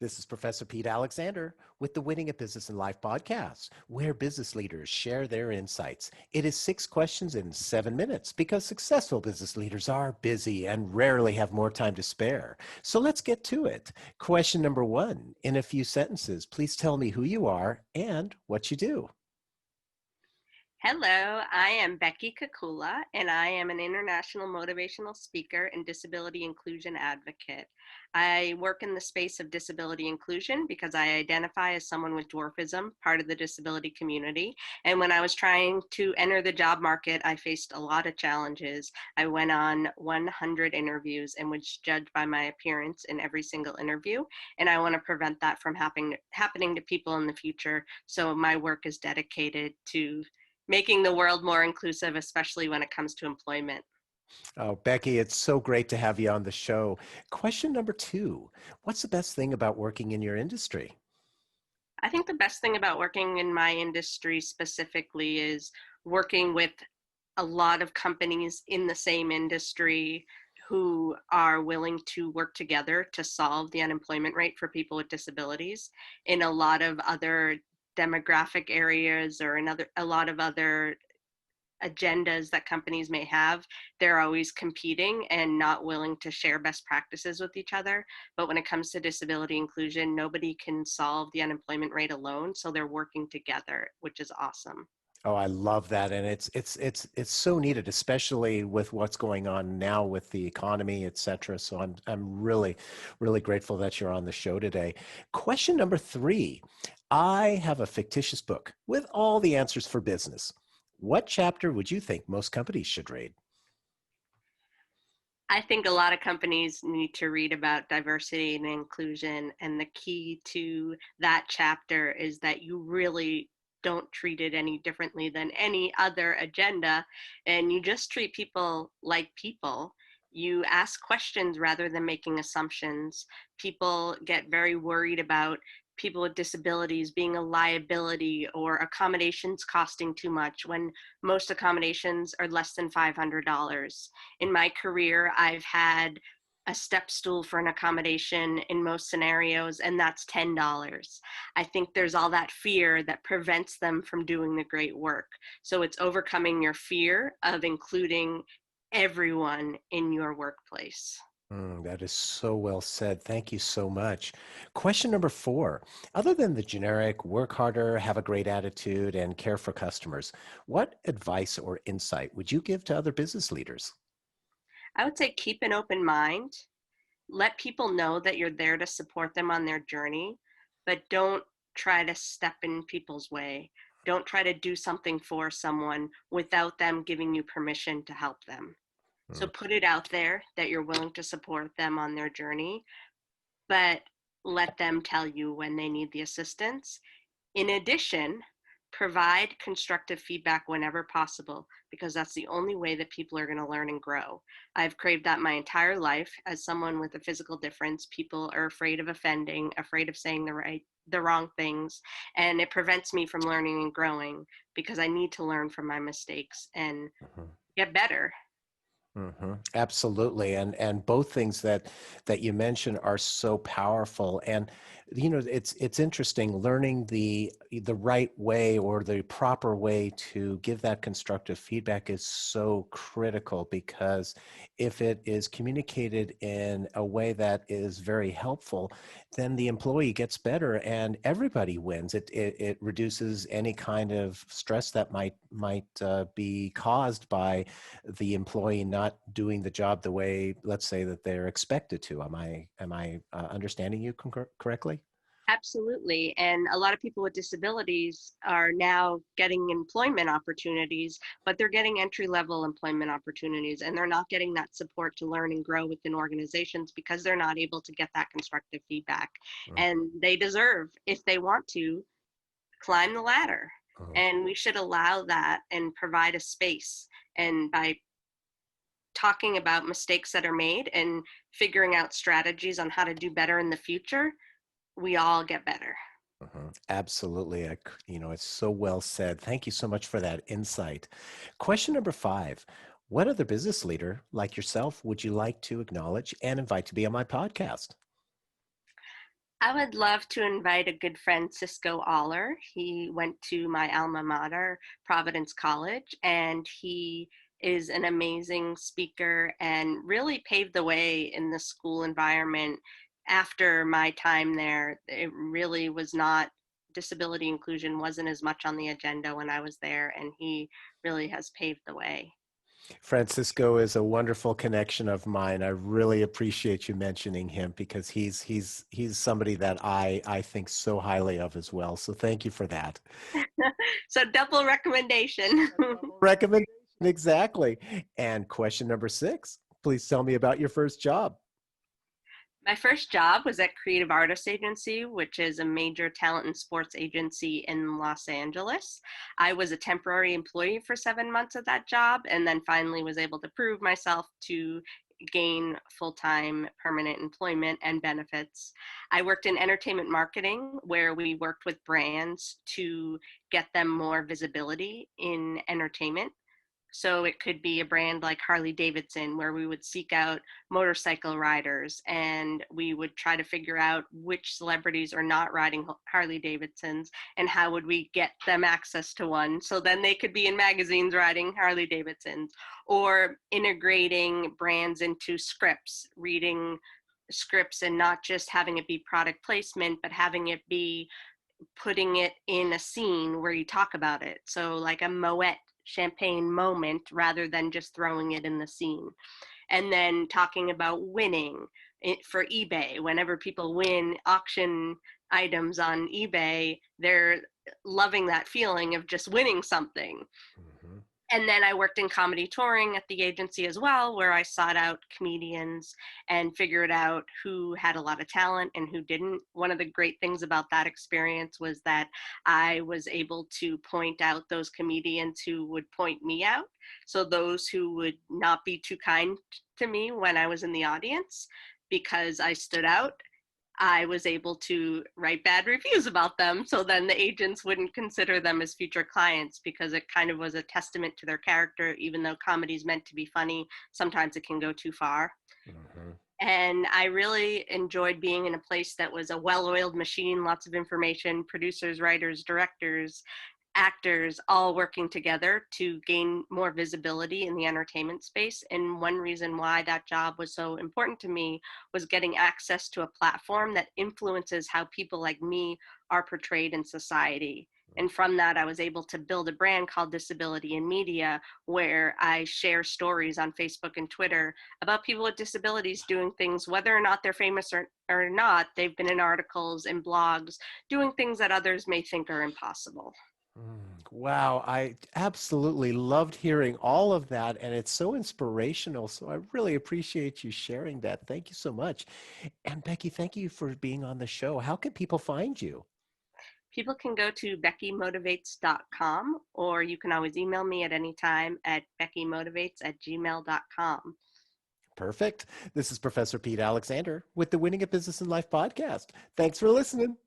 This is Professor Pete Alexander with the Winning at Business and Life podcast, where business leaders share their insights. It is 6 questions in 7 minutes because successful business leaders are busy and rarely have more time to spare. So let's get to it. Question number one, in a few sentences, please tell me who you are and what you do. Hello, I am Becky Kekula, and I am an international motivational speaker and disability inclusion advocate. I work in the space of disability inclusion because I identify as someone with dwarfism, part of the disability community. And when I was trying to enter the job market, I faced a lot of challenges. I went on 100 interviews and was judged by my appearance in every single interview. And I want to prevent that from happening to people in the future. So my work is dedicated to making the world more inclusive, especially when it comes to employment. Oh, Becky, it's so great to have you on the show. Question number two, what's the best thing about working in your industry? I think the best thing about working in my industry specifically is working with a lot of companies in the same industry who are willing to work together to solve the unemployment rate for people with disabilities. In a lot of other demographic areas or a lot of other agendas that companies may have, they're always competing and not willing to share best practices with each other. But when it comes to disability inclusion, nobody can solve the unemployment rate alone. So they're working together, which is awesome. Oh, I love that, and it's so needed, especially with what's going on now with the economy, et cetera. So I'm really grateful that you're on the show today. Question number three: I have a fictitious book with all the answers for business. What chapter would you think most companies should read? I think a lot of companies need to read about diversity and inclusion. And the key to that chapter is that you really don't treat it any differently than any other agenda. And you just treat people like people. You ask questions rather than making assumptions. People get very worried about people with disabilities being a liability or accommodations costing too much when most accommodations are less than $500. In my career, I've had a step stool for an accommodation in most scenarios, and that's $10. I think there's all that fear that prevents them from doing the great work. So it's overcoming your fear of including everyone in your workplace. That is so well said. Thank you so much. Question number four. Other than the generic work harder, have a great attitude, and care for customers, what advice or insight would you give to other business leaders? I would say keep an open mind. Let people know that you're there to support them on their journey, but don't try to step in people's way. Don't try to do something for someone without them giving you permission to help them. So Mm, put it out there that you're willing to support them on their journey, but let them tell you when they need the assistance. In addition, provide constructive feedback whenever possible, because that's the only way that people are going to learn and grow. I've craved that my entire life. As someone with a physical difference, people are afraid of offending, afraid of saying the wrong things, and it prevents me from learning and growing because I need to learn from my mistakes and mhm. get better. Absolutely, and both things that you mentioned are so powerful. And it's interesting learning the right way or the proper way to give that constructive feedback is so critical, because if it is communicated in a way that is very helpful, then the employee gets better and everybody wins. It reduces any kind of stress that might be caused by the employee not doing the job the way, let's say, that they're expected to. Am I understanding you correctly? Absolutely. And a lot of people with disabilities are now getting employment opportunities, but they're getting entry level employment opportunities and they're not getting that support to learn and grow within organizations because they're not able to get that constructive feedback. Mm, And they deserve, if they want to, climb the ladder. mm, And we should allow that and provide a space. And by talking about mistakes that are made and figuring out strategies on how to do better in the future, we all get better. Absolutely. It's so well said. Thank you so much for that insight. Question number five. What other business leader like yourself would you like to acknowledge and invite to be on my podcast? I would love to invite a good friend, Cisco Aller. He went to my alma mater, Providence College, and he is an amazing speaker and really paved the way in the school environment. After my time there, it really was not, disability inclusion wasn't as much on the agenda when I was there, and he really has paved the way. Francisco is a wonderful connection of mine. I really appreciate you mentioning him because he's somebody that I think so highly of as well. So thank you for that. So, double recommendation. Recommendation, exactly. And question number 6, please tell me about your first job. My first job was at Creative Artists Agency, which is a major talent and sports agency in Los Angeles. I was a temporary employee for 7 months at that job, and then finally was able to prove myself to gain full-time permanent employment and benefits. I worked in entertainment marketing, where we worked with brands to get them more visibility in entertainment. So it could be a brand like Harley Davidson, where we would seek out motorcycle riders and we would try to figure out which celebrities are not riding Harley Davidsons and how would we get them access to one. So then they could be in magazines riding Harley Davidsons, or integrating brands into scripts, reading scripts and not just having it be product placement, but having it be putting it in a scene where you talk about it. So like a Moet champagne moment rather than just throwing it in the scene. And then talking about winning it for eBay. Whenever people win auction items on eBay, they're loving that feeling of just winning something. Mhm. And then I worked in comedy touring at the agency as well, where I sought out comedians and figured out who had a lot of talent and who didn't. One of the great things about that experience was that I was able to point out those comedians who would point me out. So those who would not be too kind to me when I was in the audience, because I stood out, I was able to write bad reviews about them. So then the agents wouldn't consider them as future clients, because it kind of was a testament to their character. Even though comedy is meant to be funny, sometimes it can go too far. Mhm. And I really enjoyed being in a place that was a well oiled machine, lots of information, producers, writers, directors, actors all working together to gain more visibility in the entertainment space. And one reason why that job was so important to me was getting access to a platform that influences how people like me are portrayed in society. And from that, I was able to build a brand called Disability in Media, where I share stories on Facebook and Twitter about people with disabilities doing things, whether or not they're famous or not. They've been in articles and blogs doing things that others may think are impossible. Wow, I absolutely loved hearing all of that, and it's so inspirational. So I really appreciate you sharing that. Thank you so much. And Becky, thank you for being on the show. How can people find you? People can go to beckymotivates.com, or you can always email me at any time at beckymotivates@gmail.com. Perfect. This is Professor Pete Alexander with the Winning at Business and Life podcast. Thanks for listening.